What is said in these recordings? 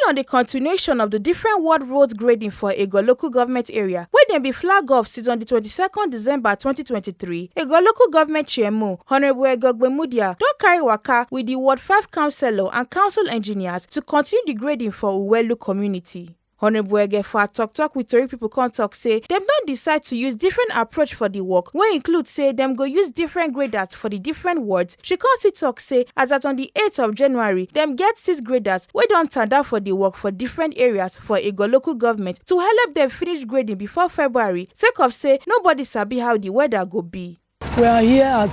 on the continuation of the different ward roads grading for Egor Local Government Area, where dem be flag off since on the 22nd December 2023, Egor Local Government Chairman, Honorable Eghe Ogbemudia, don carry waka with the Ward 5 councillor and council engineers to continue the grading for Uwelu community. Honorable Eghe for talk with Tori people come talk say dem don decide to use different approach for the work, wey include say dem go use different graders for the different wards. She come still talk say as at on the 8th of January, dem get 6 graders wey don tanda for the work for different areas for Egor Local Government to help dem finish grading before February, sake of say nobody sabi how the weather go be. We are here at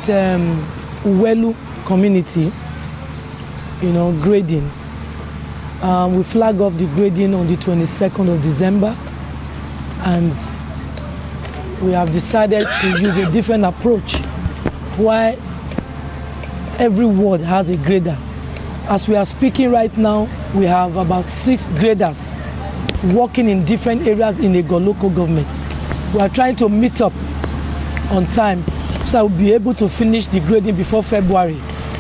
Uwelu community, grading. We flag off the grading on the 22nd of December, and we have decided to use a different approach why every ward has a grader. As we are speaking right now, we have about 6 graders working in different areas in Egor Local Government. We are trying to meet up on time so we'll be able to finish the grading before February,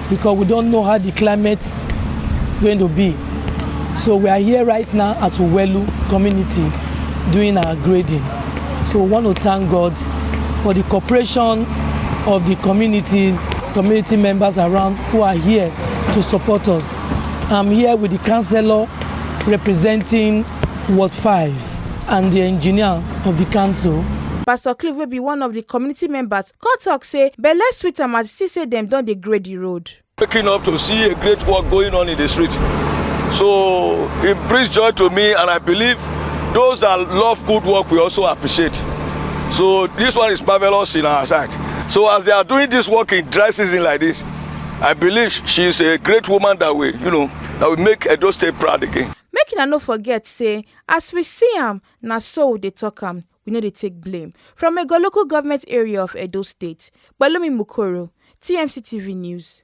because we don't know how the climate is going to be. So we are here right now at Uwelu community doing our grading. So we want to thank God for the cooperation of the community members around who are here to support us. I'm here with the councillor representing Ward 5 and the engineer of the council. Pastor Cliff will be one of the community members. Come talk say, but let's sweet am as see say them don dey grade the road. Waking up to see a great work going on in the street. So it brings joy to me, and I believe those that love good work we also appreciate. So this one is marvelous in our sight. So as they are doing this work in dry season like this, I believe she is a great woman that will make Edo State proud again. Make una no forget say, as we see am, na so they talk am. We know they take blame. From Egor Local Government Area of Edo State, Balumi Mukoro, TMC TV News.